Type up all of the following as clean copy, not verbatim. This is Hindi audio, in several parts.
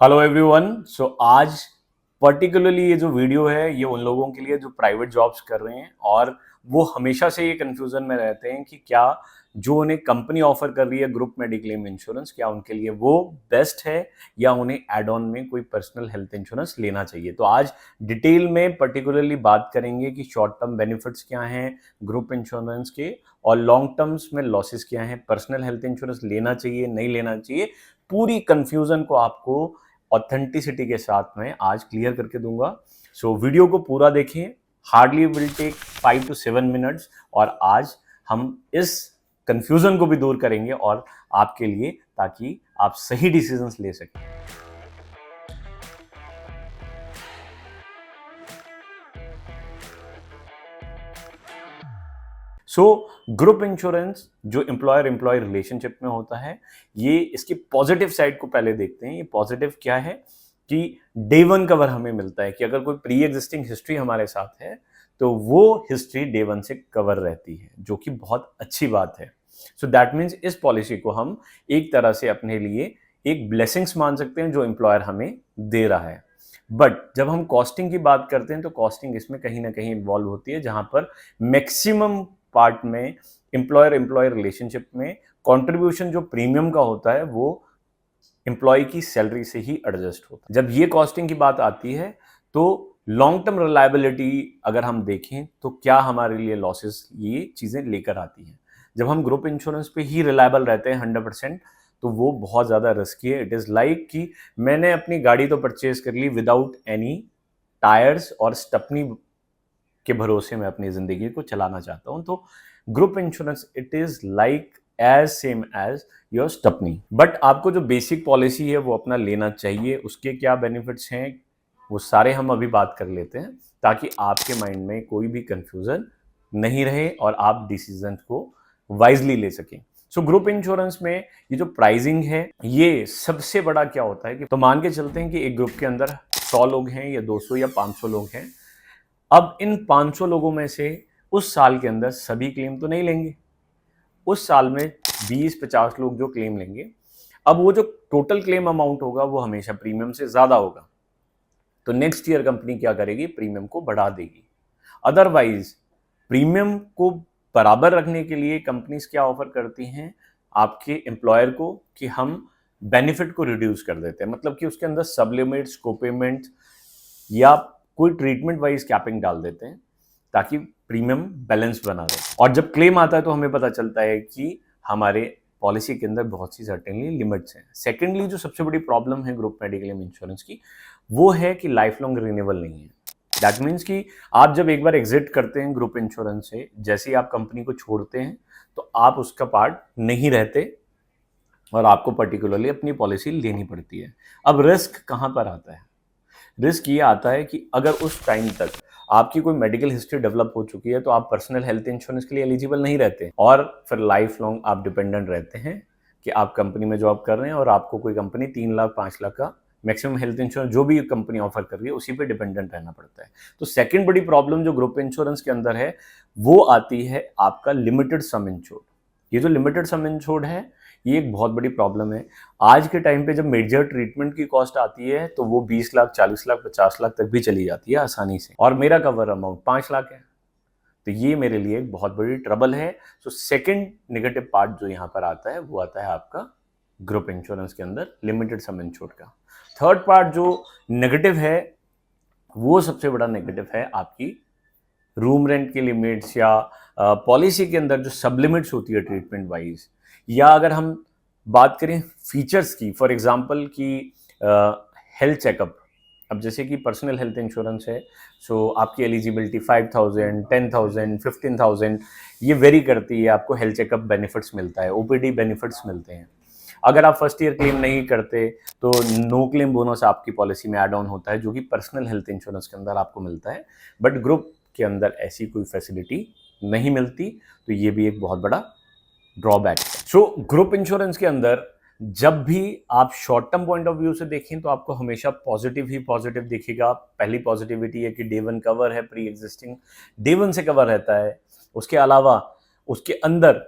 Hello everyone. सो आज पर्टिकुलरली ये जो वीडियो है ये उन लोगों के लिए जो प्राइवेट जॉब्स कर रहे हैं और वो हमेशा से ये कंफ्यूजन में रहते हैं कि क्या जो उन्हें कंपनी ऑफर कर रही है ग्रुप मेडिक्लेम इंश्योरेंस, क्या उनके लिए वो बेस्ट है या उन्हें एड ऑन में कोई पर्सनल हेल्थ इंश्योरेंस लेना चाहिए। तो आज डिटेल में पर्टिकुलरली बात करेंगे कि शॉर्ट टर्म बेनिफिट्स क्या हैं ग्रुप इंश्योरेंस के और लॉन्ग टर्म्स में लॉसेस क्या हैं, पर्सनल हेल्थ इंश्योरेंस लेना चाहिए नहीं लेना चाहिए। पूरी कंफ्यूजन को आपको ऑथेंटिसिटी के साथ में आज क्लियर करके दूंगा। सो वीडियो को पूरा देखें, hardly will take 5 to 7 minutes और आज हम इस कंफ्यूजन को भी दूर करेंगे और आपके लिए, ताकि आप सही डिसीजंस ले सकें। सो ग्रुप इंश्योरेंस जो एम्प्लॉयर एम्प्लॉय रिलेशनशिप में होता है, ये इसकी पॉजिटिव साइड को पहले देखते हैं। ये पॉजिटिव क्या है कि डे वन कवर हमें मिलता है कि अगर कोई प्री एग्जिस्टिंग हिस्ट्री हमारे साथ है तो वो हिस्ट्री डे वन से कवर रहती है, जो कि बहुत अच्छी बात है। सो दैट मीन्स इस पॉलिसी को हम एक तरह से अपने लिए एक ब्लेसिंग्स मान सकते हैं जो एम्प्लॉयर हमें दे रहा है। बट जब हम कॉस्टिंग की बात करते हैं तो कॉस्टिंग इसमें कहीं ना कहीं इन्वॉल्व होती है, जहां पर मैक्सिमम पार्ट में एम्प्लॉयर एम्प्लॉय रिलेशनशिप में कंट्रीब्यूशन जो प्रीमियम का होता है वो एम्प्लॉय की सैलरी से ही एडजस्ट होता है। जब ये कॉस्टिंग की बात आती है तो लॉन्ग टर्म रिलायबिलिटी अगर हम देखें तो क्या हमारे लिए लॉसेस ये चीजें लेकर आती हैं। जब हम ग्रुप इंश्योरेंस पे ही रिलायबल रहते हैं 100%, तो वो बहुत ज़्यादा रिस्की है। इट इज़ लाइक कि मैंने अपनी गाड़ी तो परचेज कर ली विदाउट एनी टायर्स और स्टपनी के भरोसे मैं अपनी ज़िंदगी को चलाना चाहता हूँ। तो group insurance it is like as same as your stepney. But आपको जो बेसिक पॉलिसी है वो अपना लेना चाहिए। उसके क्या बेनिफिट्स हैं वो सारे हम अभी बात कर लेते हैं, ताकि आपके माइंड में कोई भी कंफ्यूजन नहीं रहे और आप डिसीजन को वाइजली ले सकें। सो ग्रुप इंश्योरेंस में ये जो प्राइसिंग है, ये सबसे बड़ा क्या होता है कि तो मान के चलते हैं कि एक ग्रुप के अंदर 100 लोग हैं या 200 या 500 लोग हैं। अब इन 500 लोगों में से उस साल के अंदर सभी क्लेम तो नहीं लेंगे। उस साल में 20-50 लोग जो क्लेम लेंगे, अब वो जो टोटल क्लेम अमाउंट होगा वो हमेशा प्रीमियम से ज़्यादा होगा। तो नेक्स्ट ईयर कंपनी क्या करेगी, प्रीमियम को बढ़ा देगी। अदरवाइज प्रीमियम को बराबर रखने के लिए कंपनीज क्या ऑफर करती हैं आपके एम्प्लॉयर को कि हम बेनिफिट को रिड्यूस कर देते हैं, मतलब कि उसके अंदर सब लिमिट्स, कोपेमेंट या कोई ट्रीटमेंट वाइज कैपिंग डाल देते हैं ताकि प्रीमियम बैलेंस बना रहे। और जब क्लेम आता है तो हमें पता चलता है कि हमारे पॉलिसी के अंदर बहुत सी सर्टेनली लिमिट्स हैं। सेकेंडली जो सबसे बड़ी प्रॉब्लम है ग्रुप मेडिक्लेम इंश्योरेंस की, वो है कि लाइफ लॉन्ग रिन्यूएबल नहीं है। दैट मीन्स कि आप जब एक बार एग्जिट करते हैं ग्रुप इंश्योरेंस से, जैसे ही आप कंपनी को छोड़ते हैं तो आप उसका पार्ट नहीं रहते और आपको पर्टिकुलरली अपनी पॉलिसी लेनी पड़ती है। अब रिस्क कहाँ पर आता है? रिस्क ये आता है कि अगर उस टाइम तक आपकी कोई मेडिकल हिस्ट्री डेवलप हो चुकी है तो आप पर्सनल हेल्थ इंश्योरेंस के लिए एलिजिबल नहीं रहते और फिर लाइफ लॉन्ग आप डिपेंडेंट रहते हैं कि आप कंपनी में जॉब कर रहे हैं और आपको कोई कंपनी 3 लाख 5 लाख का मैक्सिमम हेल्थ इंश्योरेंस जो भी कंपनी ऑफर कर रही है उसी पे डिपेंडेंट रहना पड़ता है। तो सेकंड बड़ी प्रॉब्लम जो ग्रुप इंश्योरेंस के अंदर है वो आती है आपका लिमिटेड सम इंश्योर्ड। ये जो लिमिटेड सम इंश्योर्ड है ये एक बहुत बड़ी प्रॉब्लम है। आज के टाइम पे जब मेजर ट्रीटमेंट की कॉस्ट आती है तो वो 20 लाख 40 लाख 50 लाख तक भी चली जाती है आसानी से, और मेरा कवर अमाउंट 5 लाख है। तो ये मेरे लिए एक बहुत बड़ी ट्रबल है। सो सेकंड नेगेटिव पार्ट जो यहाँ पर आता है वो आता है आपका ग्रुप इंश्योरेंस के अंदर लिमिटेड सम इंश्योर्ड का। थर्ड पार्ट जो नेगेटिव है वो सबसे बड़ा नेगेटिव है आपकी रूम रेंट की लिमिट्स या पॉलिसी के अंदर जो सब लिमिट्स होती है ट्रीटमेंट वाइज, या अगर हम बात करें फीचर्स की, फॉर एग्जांपल कि हेल्थ चेकअप। अब जैसे कि पर्सनल हेल्थ इंश्योरेंस है, सो आपकी एलिजिबिलिटी 5,000 10,000 15,000 ये वेरी करती है। आपको हेल्थ चेकअप बेनिफिट्स मिलता है, ओपीडी बेनिफिट्स मिलते हैं। अगर आप फर्स्ट ईयर क्लेम नहीं करते तो नो क्लेम बोनस आपकी पॉलिसी में एड ऑन होता है, जो कि पर्सनल हेल्थ इंश्योरेंस के अंदर आपको मिलता है। बट ग्रुप के अंदर ऐसी कोई फैसिलिटी नहीं मिलती, तो ये भी एक बहुत बड़ा ड्रॉबैक है। सो ग्रुप इंश्योरेंस के अंदर जब भी आप short term point of view से देखें तो आपको हमेशा पॉजिटिव ही पॉजिटिव दिखेगा। पहली पॉजिटिविटी है कि डे वन कवर है, प्री एग्जिस्टिंग डे वन से कवर रहता है। उसके अलावा उसके अंदर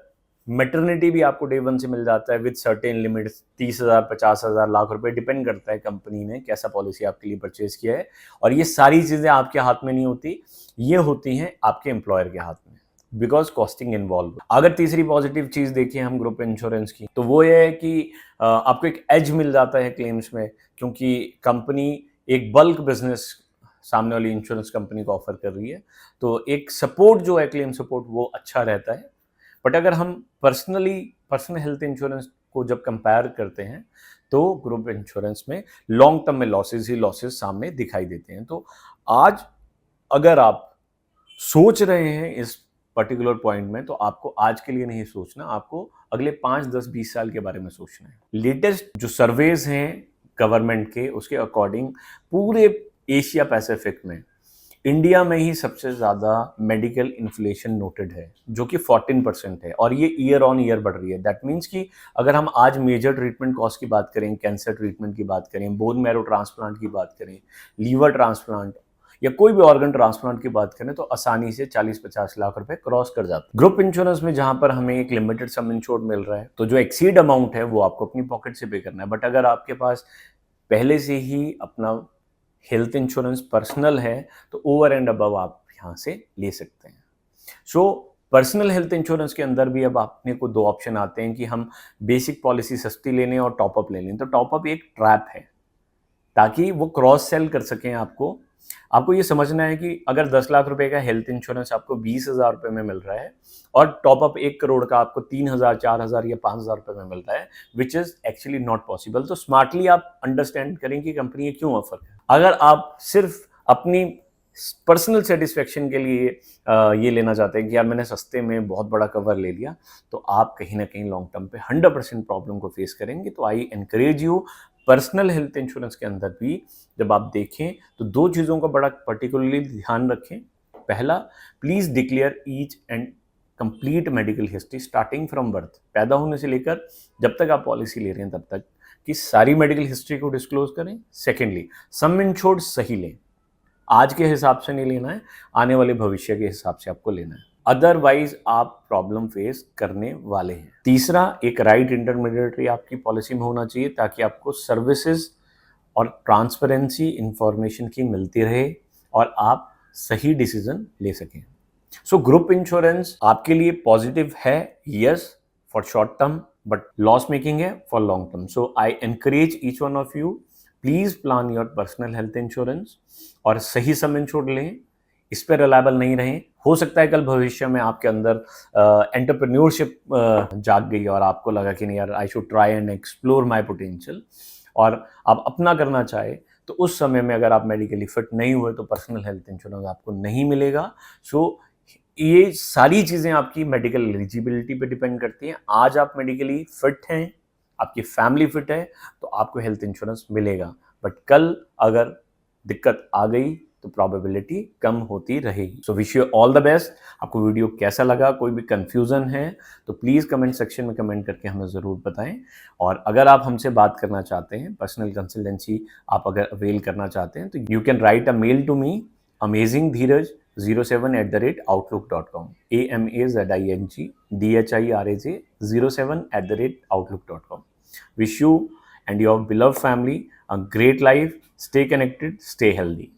मैटरनिटी भी आपको डे वन से मिल जाता है विद सर्टेन लिमिट्स, 30,000, 50,000, लाख रुपए, डिपेंड करता है कंपनी ने कैसा पॉलिसी आपके लिए परचेज किया है। और ये सारी चीज़ें आपके हाथ में नहीं होती, ये होती हैं आपके एम्प्लॉयर के हाथ में, बिकॉज कॉस्टिंग इन्वॉल्व। अगर तीसरी पॉजिटिव चीज़ देखिए हम ग्रुप इंश्योरेंस की, तो वो ये है कि आपको एक एज मिल जाता है क्लेम्स में, क्योंकि कंपनी एक बल्क बिजनेस सामने वाली इंश्योरेंस कंपनी को ऑफर कर रही है, तो एक सपोर्ट जो है क्लेम सपोर्ट वो अच्छा रहता है। बट अगर हम पर्सनल हेल्थ इंश्योरेंस को जब कंपेयर करते हैं तो ग्रुप इंश्योरेंस में लॉन्ग टर्म में लॉसेस ही लॉसेस सामने दिखाई देते हैं। तो आज अगर आप सोच रहे हैं इस पर्टिकुलर पॉइंट में, तो आपको आज के लिए नहीं सोचना, आपको अगले 5, 10, 20 साल के बारे में सोचना है। लेटेस्ट जो सर्वेज हैं गवर्नमेंट के, उसके अकॉर्डिंग पूरे एशिया पैसिफिक में इंडिया में ही सबसे ज़्यादा मेडिकल इन्फ्लेशन नोटेड है, जो कि 14% है, और ये ईयर ऑन ईयर बढ़ रही है। दैट मीन्स कि अगर हम आज मेजर ट्रीटमेंट कॉस्ट की बात करें, कैंसर ट्रीटमेंट की बात करें, बोन मैरो ट्रांसप्लांट की बात करें, लीवर ट्रांसप्लांट या कोई भी ऑर्गन ट्रांसप्लांट की बात करें, तो आसानी से 40-50 लाख रुपए क्रॉस कर जाते हैं। ग्रुप इंश्योरेंस में जहां पर हमें एक लिमिटेड सम इंश्योर्ड मिल रहा है, तो जो एक्सीड अमाउंट है वो आपको अपनी पॉकेट से पे करना है। बट अगर आपके पास पहले से ही अपना हेल्थ इंश्योरेंस पर्सनल है, तो ओवर एंड अबव आप यहाँ से ले सकते हैं। सो पर्सनल हेल्थ इंश्योरेंस के अंदर भी अब अपने को 2 ऑप्शन आते हैं कि हम बेसिक पॉलिसी सस्ती ले लें और टॉपअप ले लें। तो टॉपअप एक ट्रैप है, ताकि वो क्रॉस सेल कर सकें आपको ये समझना है कि अगर 10 लाख रुपए का हेल्थ इंश्योरेंस आपको 20,000 रुपए में मिल रहा है और टॉपअप 1 करोड़ का आपको 3,000, 4,000 या 5,000 रुपए में मिल रहा है, which is actually not possible. तो स्मार्टली आप अंडरस्टैंड करें कि कंपनी ये क्यों ऑफर है। अगर आप सिर्फ अपनी पर्सनल सेटिस्फेक्शन के लिए ये लेना चाहते हैं कि यार मैंने सस्ते में बहुत बड़ा कवर ले लिया, तो आप कहीं ना कहीं लॉन्ग टर्म पे 100% प्रॉब्लम को फेस करेंगे। तो I encourage you, personal health insurance के अंदर भी जब आप देखें तो 2 चीज़ों का बड़ा पर्टिकुलरली ध्यान रखें। पहला, please declare each and complete medical history starting from birth, पैदा होने से लेकर जब तक आप पॉलिसी ले रहे हैं तब तक की सारी मेडिकल हिस्ट्री को डिस्क्लोज करें। सेकेंडली, सम इंश्योर्ड सही लें, आज के हिसाब से नहीं लेना है, आने वाले भविष्य के हिसाब से आपको लेना है, अदरवाइज आप प्रॉब्लम फेस करने वाले हैं। तीसरा, एक राइट इंटरमीडिएटरी आपकी पॉलिसी में होना चाहिए, ताकि आपको सर्विसेज और ट्रांसपेरेंसी इंफॉर्मेशन की मिलती रहे और आप सही डिसीजन ले सकें। सो ग्रुप इंश्योरेंस आपके लिए पॉजिटिव है, yes, for short term, but loss making है for long term. So I encourage each one of you, please plan your personal health insurance और सही सम इंश्योर्ड लें, इस पर रिलायबल नहीं रहें। हो सकता है कल भविष्य में आपके अंदर एंटरप्रेन्योरशिप जाग गई और आपको लगा कि नहीं यार, I should try and explore my potential, और आप अपना करना चाहे, तो उस समय में अगर आप मेडिकली फिट नहीं हुए तो पर्सनल हेल्थ इंश्योरेंस आपको नहीं मिलेगा। सो ये सारी चीज़ें आपकी मेडिकल एलिजिबिलिटी पे डिपेंड करती हैं। आज आप मेडिकली फिट हैं, आपकी फैमिली फिट है, तो आपको हेल्थ इंश्योरेंस मिलेगा, बट कल अगर दिक्कत आ गई तो प्रोबेबिलिटी कम होती रहेगी। So wish you all the best. आपको वीडियो कैसा लगा, कोई भी कंफ्यूजन है तो प्लीज़ कमेंट सेक्शन में कमेंट करके हमें ज़रूर बताएं। और अगर आप हमसे बात करना चाहते हैं, पर्सनल कंसल्टेंसी आप अगर अवेल करना चाहते हैं, तो you can write a mail to me, amazingdheeraj07@outlook.com, amazingdheeraj07@outlook.com. Wish you and your beloved family a great life. Stay connected, stay healthy.